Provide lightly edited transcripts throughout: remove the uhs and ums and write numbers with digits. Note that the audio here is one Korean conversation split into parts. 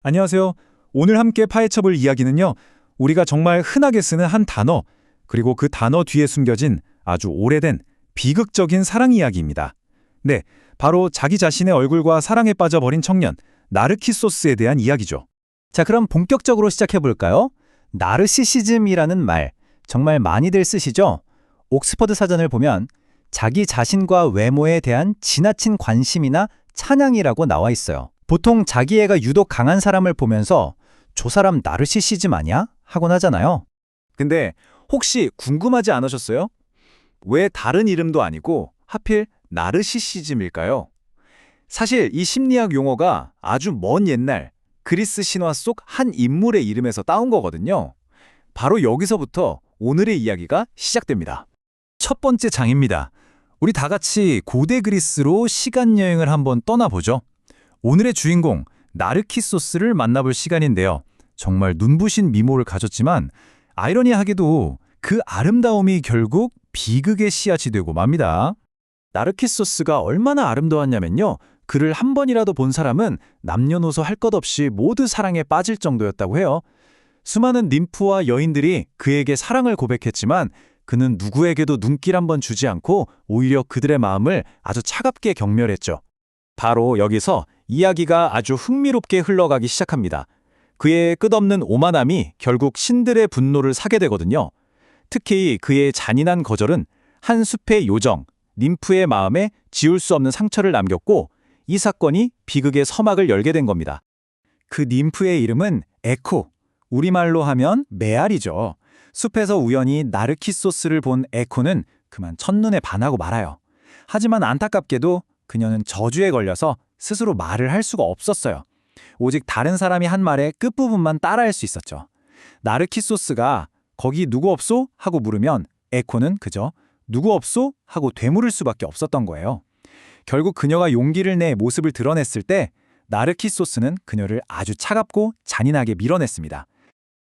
안녕하세요. 오늘 함께 파헤쳐볼 이야기는요, 우리가 정말 흔하게 쓰는 한 단어, 그리고 그 단어 뒤에 숨겨진 아주 오래된 비극적인 사랑 이야기입니다. 네, 바로 자기 자신의 얼굴과 사랑에 빠져버린 청년, 나르키소스에 대한 이야기죠. 자, 그럼 본격적으로 시작해볼까요? 나르시시즘이라는 말, 정말 많이들 쓰시죠? 옥스퍼드 사전을 보면 자기 자신과 외모에 대한 지나친 관심이나 찬양이라고 나와 있어요. 보통 자기애가 유독 강한 사람을 보면서 저 사람 나르시시즘 아니야? 하곤 하잖아요. 근데 혹시 궁금하지 않으셨어요? 왜 다른 이름도 아니고 하필 나르시시즘일까요? 사실 이 심리학 용어가 아주 먼 옛날 그리스 신화 속 한 인물의 이름에서 따온 거거든요. 바로 여기서부터 오늘의 이야기가 시작됩니다. 첫 번째 장입니다. 우리 다 같이 고대 그리스로 시간 여행을 한번 떠나보죠. 오늘의 주인공 나르키소스를 만나볼 시간인데요. 정말 눈부신 미모를 가졌지만 아이러니하게도 그 아름다움이 결국 비극의 씨앗이 되고 맙니다. 나르키소스가 얼마나 아름다웠냐면요. 그를 한 번이라도 본 사람은 남녀노소 할 것 없이 모두 사랑에 빠질 정도였다고 해요. 수많은 님프와 여인들이 그에게 사랑을 고백했지만 그는 누구에게도 눈길 한번 주지 않고 오히려 그들의 마음을 아주 차갑게 경멸했죠. 바로 여기서 이야기가 아주 흥미롭게 흘러가기 시작합니다. 그의 끝없는 오만함이 결국 신들의 분노를 사게 되거든요. 특히 그의 잔인한 거절은 한 숲의 요정, 님프의 마음에 지울 수 없는 상처를 남겼고 이 사건이 비극의 서막을 열게 된 겁니다. 그 님프의 이름은 에코, 우리말로 하면 메아리죠. 숲에서 우연히 나르키소스를 본 에코는 그만 첫눈에 반하고 말아요. 하지만 안타깝게도 그녀는 저주에 걸려서 스스로 말을 할 수가 없었어요. 오직 다른 사람이 한 말의 끝부분만 따라할 수 있었죠. 나르키소스가 거기 누구 없소? 하고 물으면 에코는 그저 누구 없소? 하고 되물을 수밖에 없었던 거예요. 결국 그녀가 용기를 내 모습을 드러냈을 때 나르키소스는 그녀를 아주 차갑고 잔인하게 밀어냈습니다.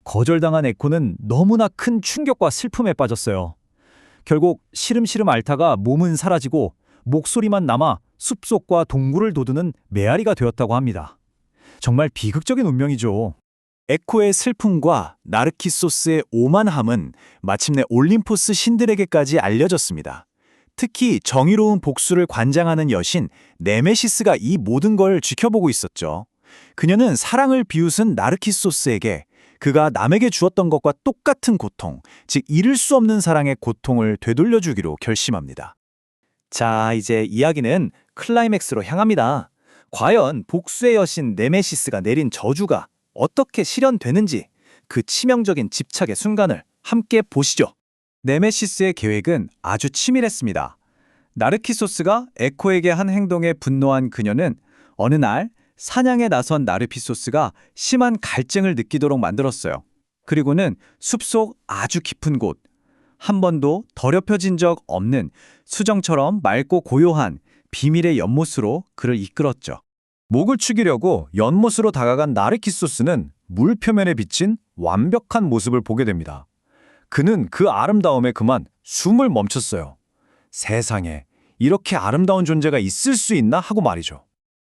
거절당한 에코는 너무나 큰 충격과 슬픔에 빠졌어요. 결국 시름시름 앓다가 몸은 사라지고 목소리만 남아 숲속과 동굴을 도두는 메아리가 되었다고 합니다. 정말 비극적인 운명이죠. 에코의 슬픔과 나르키소스의 오만함은 마침내 올림포스 신들에게까지 알려졌습니다. 특히 정의로운 복수를 관장하는 여신 네메시스가 이 모든 걸 지켜보고 있었죠. 그녀는 사랑을 비웃은 나르키소스에게 그가 남에게 주었던 것과 똑같은 고통, 즉 잃을 수 없는 사랑의 고통을 되돌려주기로 결심합니다. 자, 이제 이야기는 클라이맥스로 향합니다. 과연 복수의 여신 네메시스가 내린 저주가 어떻게 실현되는지 그 치명적인 집착의 순간을 함께 보시죠. 네메시스의 계획은 아주 치밀했습니다. 나르키소스가 에코에게 한 행동에 분노한 그녀는 어느 날 사냥에 나선 나르키소스가 심한 갈증을 느끼도록 만들었어요. 그리고는 숲속 아주 깊은 곳, 한 번도 더럽혀진 적 없는 수정처럼 맑고 고요한 비밀의 연못으로 그를 이끌었죠. 목을 축이려고 연못으로 다가간 나르키소스는 물 표면에 비친 완벽한 모습을 보게 됩니다. 그는 그 아름다움에 그만 숨을 멈췄어요. 세상에 이렇게 아름다운 존재가 있을 수 있나 하고 말이죠.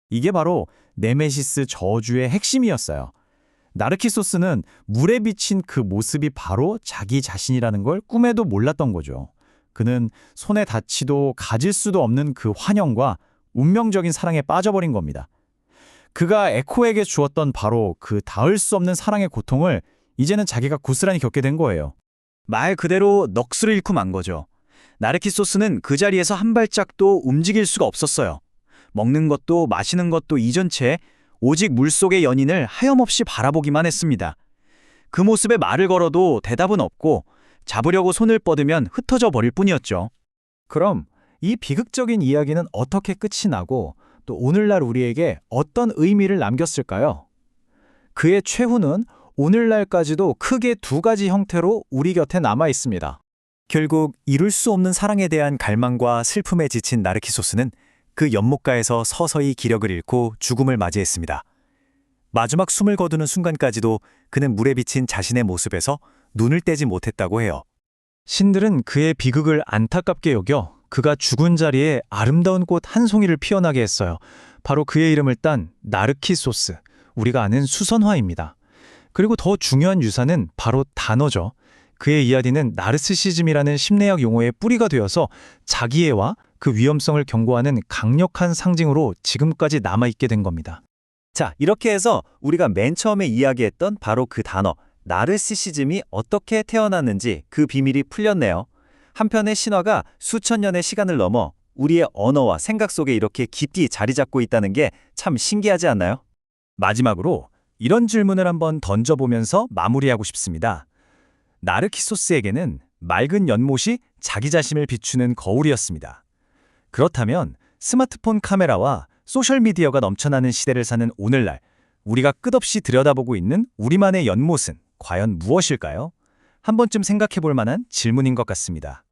이게 바로 네메시스 저주의 핵심이었어요. 나르키소스는 물에 비친 그 모습이 바로 자기 자신이라는 걸 꿈에도 몰랐던 거죠. 그는 손에 닿지도 가질 수도 없는 그 환영과 운명적인 사랑에 빠져버린 겁니다. 그가 에코에게 주었던 바로 그 닿을 수 없는 사랑의 고통을 이제는 자기가 고스란히 겪게 된 거예요. 말 그대로 넋을 잃고 만 거죠. 나르키소스는 그 자리에서 한 발짝도 움직일 수가 없었어요. 먹는 것도 마시는 것도 이전채 오직 물속의 연인을 하염없이 바라보기만 했습니다. 그 모습에 말을 걸어도 대답은 없고 잡으려고 손을 뻗으면 흩어져 버릴 뿐이었죠. 그럼 이 비극적인 이야기는 어떻게 끝이 나고 또 오늘날 우리에게 어떤 의미를 남겼을까요? 그의 최후는 오늘날까지도 크게 두 가지 형태로 우리 곁에 남아 있습니다. 결국 이룰 수 없는 사랑에 대한 갈망과 슬픔에 지친 나르키소스는 그 연못가에서 서서히 기력을 잃고 죽음을 맞이했습니다. 마지막 숨을 거두는 순간까지도 그는 물에 비친 자신의 모습에서 눈을 떼지 못했다고 해요. 신들은 그의 비극을 안타깝게 여겨 그가 죽은 자리에 아름다운 꽃 한 송이를 피어나게 했어요. 바로 그의 이름을 딴 나르키소스, 우리가 아는 수선화입니다. 그리고 더 중요한 유산은 바로 단어죠. 그의 이야기는 나르시시즘이라는 심리학 용어의 뿌리가 되어서 자기애와 그 위험성을 경고하는 강력한 상징으로 지금까지 남아있게 된 겁니다. 자, 이렇게 해서 우리가 맨 처음에 이야기했던 바로 그 단어, 나르시시즘이 어떻게 태어났는지 그 비밀이 풀렸네요. 한편의 신화가 수천 년의 시간을 넘어 우리의 언어와 생각 속에 이렇게 깊이 자리 잡고 있다는 게 참 신기하지 않나요? 마지막으로 이런 질문을 한번 던져보면서 마무리하고 싶습니다. 나르키소스에게는 맑은 연못이 자기 자신을 비추는 거울이었습니다. 그렇다면 스마트폰 카메라와 소셜미디어가 넘쳐나는 시대를 사는 오늘날 우리가 끝없이 들여다보고 있는 우리만의 연못은 과연 무엇일까요? 한 번쯤 생각해 볼 만한 질문인 것 같습니다.